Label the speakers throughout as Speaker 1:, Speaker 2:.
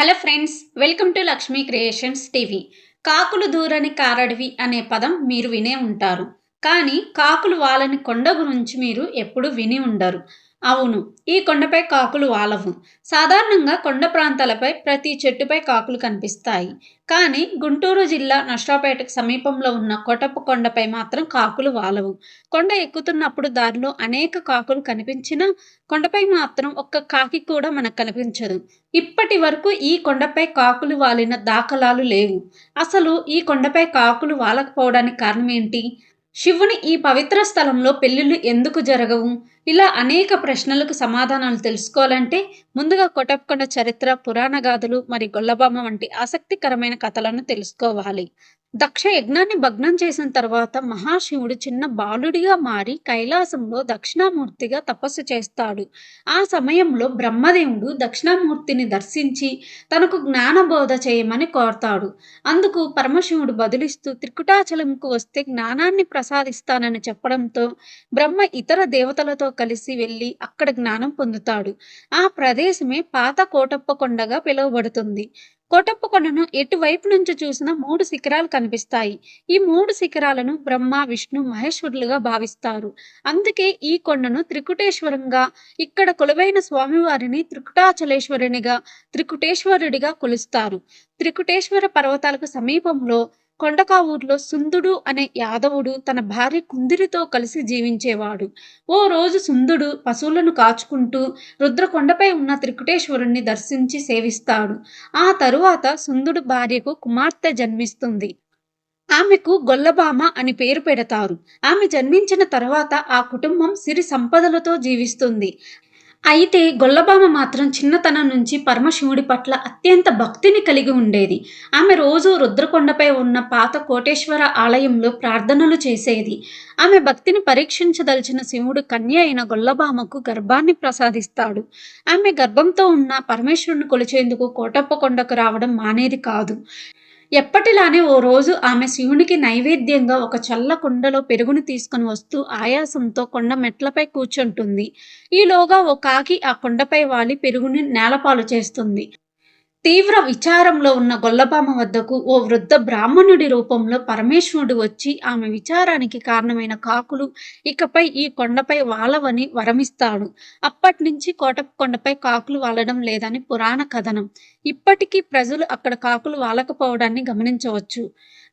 Speaker 1: Hello friends, welcome to Lakshmi creations TV. కాకులు దూరని కారడివి అనే పదం మీరు వినే ఉంటారు. కానీ కాకులు వాలని కొండ గురించి మీరు ఎప్పుడు విని ఉండరు. అవును, ఈ కొండపై కాకులు వాలవు. సాధారణంగా కొండ ప్రాంతాలపై ప్రతి చెట్టుపై కాకులు కనిపిస్తాయి. కానీ గుంటూరు జిల్లా నర్సరావుపేటకు సమీపంలో ఉన్న కోటప్ప కొండపై మాత్రం కాకులు వాలవు. కొండ ఎక్కుతున్నప్పుడు దారిలో అనేక కాకులు కనిపించినా కొండపై మాత్రం ఒక్క కాకి కూడా మనకు కనిపించదు. ఇప్పటి వరకు ఈ కొండపై కాకులు వాలిన దాఖలాలు లేవు. అసలు ఈ కొండపై కాకులు వాలకపోవడానికి కారణం ఏంటి? శివుని ఈ పవిత్ర స్థలంలో పెళ్లిళ్లు ఎందుకు జరగవు? ఇలా అనేక ప్రశ్నలకు సమాధానాలు తెలుసుకోవాలంటే ముందుగా కోటప్పకొండ చరిత్ర, పురాణ గాథలు మరి గొల్లభామ వంటి ఆసక్తికరమైన కథలను తెలుసుకోవాలి. దక్ష యజ్ఞాన్ని భగ్నం చేసిన తర్వాత మహాశివుడు చిన్న బాలుడిగా మారి కైలాసంలో దక్షిణామూర్తిగా తపస్సు చేస్తాడు. ఆ సమయంలో బ్రహ్మదేవుడు దక్షిణామూర్తిని దర్శించి తనకు జ్ఞానబోధ చేయమని కోరతాడు. అందుకు పరమశివుడు బదులిస్తూ త్రికుటాచలంకు వస్తే జ్ఞానాన్ని ప్రసాదిస్తానని చెప్పడంతో బ్రహ్మ ఇతర దేవతలతో కలిసి వెళ్ళి అక్కడ జ్ఞానం పొందుతాడు. ఆ ప్రదేశమే పాత కోటప్ప కొండగా పిలువబడుతుంది. కోటప్ప కొండను ఎటువైపు నుంచి చూసినా 3 శిఖరాలు కనిపిస్తాయి. ఈ 3 శిఖరాలను బ్రహ్మ, విష్ణు, మహేశ్వరులుగా భావిస్తారు. అందుకే ఈ కొండను త్రికుటేశ్వరంగా, ఇక్కడ కొలువైన స్వామివారిని త్రికుటాచలేశ్వరునిగా, త్రికుటేశ్వరుడిగా కొలుస్తారు. త్రికుటేశ్వర పర్వతాలకు సమీపంలో కొండకావూరులో సుందుడు అనే యాదవుడు తన భార్య కుందిరితో కలిసి జీవించేవాడు. ఓ రోజు సుందుడు పశువులను కాచుకుంటూ రుద్రకొండపై ఉన్న త్రికుటేశ్వరుణ్ణి దర్శించి సేవిస్తాడు. ఆ తరువాత సుందుడు భార్యకు కుమార్తె జన్మిస్తుంది. ఆమెకు గొల్లభామ అని పేరు పెడతారు. ఆమె జన్మించిన తర్వాత ఆ కుటుంబం సిరి సంపదలతో జీవిస్తుంది. అయితే గొల్లభామ మాత్రం చిన్నతనం నుంచి పరమశివుడి పట్ల అత్యంత భక్తిని కలిగి ఉండేది. ఆమె రోజూ రుద్రకొండపై ఉన్న పాత కోటేశ్వర ఆలయంలో ప్రార్థనలు చేసేది. ఆమె భక్తిని పరీక్షించదలిచిన శివుడు కన్య అయిన గొల్లభామకు గర్భాన్ని ప్రసాదిస్తాడు. ఆమె గర్భంతో ఉన్న పరమేశ్వరుని కొలిచేందుకు కోటప్ప కొండకు రావడం మానేది కాదు. ఎప్పటిలానే ఓ రోజు ఆమె శివునికి నైవేద్యంగా ఒక చల్ల కుండలో పెరుగుని తీసుకుని వస్తూ ఆయాసంతో కొండ మెట్లపై కూర్చుంటుంది. ఈలోగా ఓ కాకి ఆ కొండపై వాలి పెరుగుని నేలపాలు చేస్తుంది. తీవ్ర విచారంలో ఉన్న గొల్లభామ వద్దకు ఓ వృద్ధ బ్రాహ్మణుడి రూపంలో పరమేశ్వరుడు వచ్చి ఆమె విచారానికి కారణమైన కాకులు ఇకపై ఈ కొండపై వాలవని వరమిస్తాడు. అప్పటినుంచి కోటప్ప కొండపై కాకులు వాలడం లేదని పురాణ కథనం. ఇప్పటికీ ప్రజలు అక్కడ కాకులు వాలకపోవడాన్ని గమనించవచ్చు.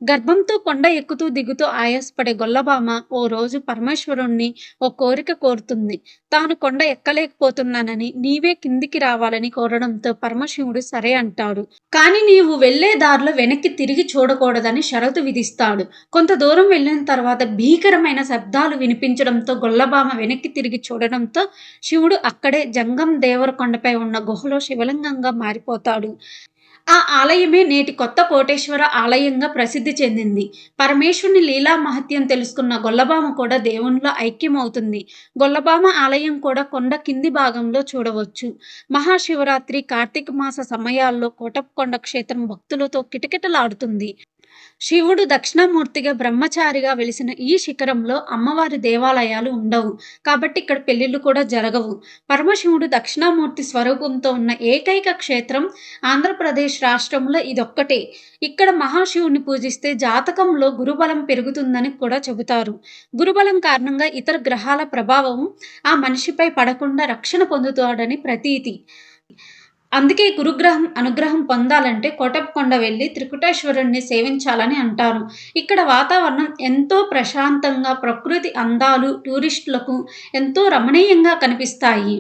Speaker 1: గర్భంతో కొండ ఎక్కుతూ దిగుతూ ఆయాసపడే గొల్లభామ ఓ రోజు పరమేశ్వరుణ్ణి ఓ కోరిక కోరుతుంది. తాను కొండ ఎక్కలేకపోతున్నానని, నీవే కిందికి రావాలని కోరడంతో పరమశివుడు సరే అంటాడు. కానీ నీవు వెళ్లే దారిలో వెనక్కి తిరిగి చూడకూడదని షరతు విధిస్తాడు. కొంత దూరం వెళ్ళిన తర్వాత భీకరమైన శబ్దాలు వినిపించడంతో గొల్లభామ వెనక్కి తిరిగి చూడడంతో శివుడు అక్కడే జంగం దేవరకొండపై ఉన్న గుహలో శివలింగంగా మారిపోతాడు. ఆ ఆలయమే నేటి కొత్త కోటేశ్వర ఆలయంగా ప్రసిద్ధి చెందింది. పరమేశ్వరుని లీలా మహత్యం తెలుసుకున్న గొల్లభామ కూడా దేవునిలో ఐక్యమవుతుంది. గొల్లభామ ఆలయం కూడా కొండ కింది భాగంలో చూడవచ్చు. మహాశివరాత్రి, కార్తీక మాస సమయాల్లో కోటప్పకొండ క్షేత్రం భక్తులతో కిటకిటలాడుతుంది. శివుడు దక్షిణామూర్తిగా బ్రహ్మచారిగా వెలిసిన ఈ శిఖరంలో అమ్మవారి దేవాలయాలు ఉండవు. కాబట్టి ఇక్కడ పెళ్లిళ్లు కూడా జరగవు. పరమశివుడు దక్షిణామూర్తి స్వరూపంతో ఉన్న ఏకైక క్షేత్రం ఆంధ్రప్రదేశ్ రాష్ట్రంలో ఇదొక్కటే. ఇక్కడ మహాశివుని పూజిస్తే జాతకంలో గురుబలం పెరుగుతుందని కూడా చెబుతారు. గురుబలం కారణంగా ఇతర గ్రహాల ప్రభావం ఆ మనిషిపై పడకుండా రక్షణ పొందుతాడని ప్రతీతి. అందుకే గురుగ్రహం అనుగ్రహం పొందాలంటే కోటప్పకొండ వెళ్ళి త్రికుటేశ్వరుణ్ణి సేవించాలని అంటారు. ఇక్కడ వాతావరణం ఎంతో ప్రశాంతంగా, ప్రకృతి అందాలు టూరిస్టులకు ఎంతో రమణీయంగా కనిపిస్తాయి.